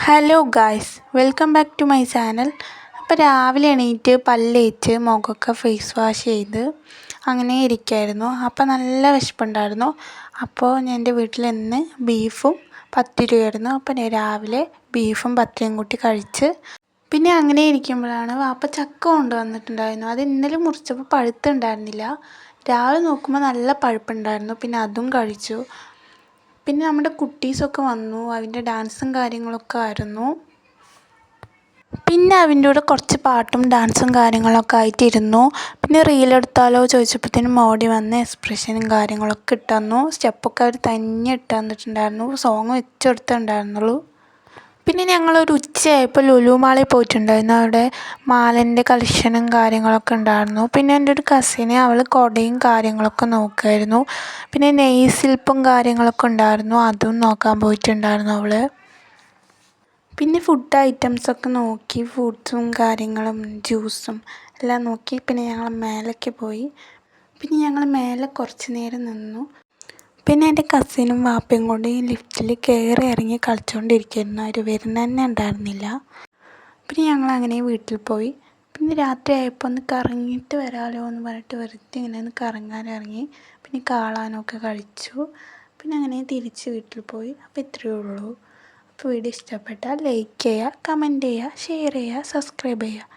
Hello guys, welcome back to my channel. അപ്പോൾ രാവിലെ എണീറ്റ് പല്ലേച്ച് മുഖമൊക്കെ ഫേസ് വാഷ് ചെയ്ത് അങ്ങനെ ഇരിക്കുമായിരുന്നു. അപ്പോൾ നല്ല വിശപ്പുണ്ടായിരുന്നു. അപ്പോൾ ഞാൻ എൻ്റെ വീട്ടിൽ ഇന്ന് ബീഫും പത്തിരിയായിരുന്നു. അപ്പോൾ രാവിലെ ബീഫും പത്തിരിയും കൂട്ടി കഴിച്ച് പിന്നെ അങ്ങനെ ഇരിക്കുമ്പോഴാണ് വാപ്പ ചക്ക കൊണ്ടുവന്നിട്ടുണ്ടായിരുന്നു. അത് ഇന്നലെ മുറിച്ചപ്പോൾ പഴുത്തുണ്ടായിരുന്നില്ല. രാവിലെ നോക്കുമ്പോൾ നല്ല പഴുപ്പുണ്ടായിരുന്നു. പിന്നെ അതും കഴിച്ചു. പിന്നെ നമ്മുടെ കുട്ടീസൊക്കെ വന്നു. അതിൻ്റെ ഡാൻസും കാര്യങ്ങളൊക്കെ ആയിരുന്നു. പിന്നെ അതിൻ്റെ കൂടെ കുറച്ച് പാട്ടും ഡാൻസും കാര്യങ്ങളൊക്കെ ആയിട്ടിരുന്നു. പിന്നെ റീലെടുത്താലോ ചോദിച്ചപ്പോഴത്തേനും ഓടി വന്ന് എക്സ്പ്രഷനും കാര്യങ്ങളൊക്കെ ഇട്ട് തന്നു. സ്റ്റെപ്പൊക്കെ അവർ തന്നെ ഇട്ട് തന്നിട്ടുണ്ടായിരുന്നു. സോങ് വെച്ചെടുത്തിട്ടുണ്ടായിരുന്നുള്ളൂ. പിന്നെ ഞങ്ങളൊരു ഉച്ചയായപ്പോൾ ലുലു മാളിൽ പോയിട്ടുണ്ടായിരുന്നു. അവിടെ മാലേൻ്റെ കളക്ഷനും കാര്യങ്ങളൊക്കെ ഉണ്ടായിരുന്നു. പിന്നെ എൻ്റെ ഒരു കസിന് അവൾ കുടയും കാര്യങ്ങളൊക്കെ നോക്കുമായിരുന്നു. പിന്നെ നെയ് ശില്പം കാര്യങ്ങളൊക്കെ ഉണ്ടായിരുന്നു. അതും നോക്കാൻ പോയിട്ടുണ്ടായിരുന്നു അവൾ. പിന്നെ ഫുഡ് ഐറ്റംസൊക്കെ നോക്കി, ഫ്രൂട്ട്സും കാര്യങ്ങളും ജ്യൂസും എല്ലാം നോക്കി. പിന്നെ ഞങ്ങൾ മേലേക്ക് പോയി. പിന്നെ ഞങ്ങൾ മേലെ കുറച്ച് നേരം നിന്നു. പിന്നെ എൻ്റെ കസിനും വാപ്പയും കൊണ്ട് ഈ ലിഫ്റ്റിൽ കയറി ഇറങ്ങി കളിച്ചുകൊണ്ടിരിക്കുകയായിരുന്നു. അവർ വരുന്ന തന്നെ ഉണ്ടായിരുന്നില്ല. പിന്നെ ഞങ്ങളങ്ങനെ വീട്ടിൽ പോയി. പിന്നെ രാത്രി ആയപ്പോൾ ഒന്ന് കറങ്ങിയിട്ട് വരാമല്ലോ എന്ന് പറഞ്ഞിട്ട് വെറുതെ ഇങ്ങനെ ഒന്ന് കറങ്ങാൻ ഇറങ്ങി. പിന്നെ കാളാനൊക്കെ കളിച്ചു. പിന്നെ അങ്ങനെ തിരിച്ച് വീട്ടിൽ പോയി. അപ്പോൾ ഇത്രയേ ഉള്ളൂ. അപ്പോൾ വീഡിയോ ഇഷ്ടപ്പെട്ടാൽ ലൈക്ക് ചെയ്യുക, കമൻറ്റ് ചെയ്യുക, ഷെയർ ചെയ്യുക, സബ്സ്ക്രൈബ് ചെയ്യുക.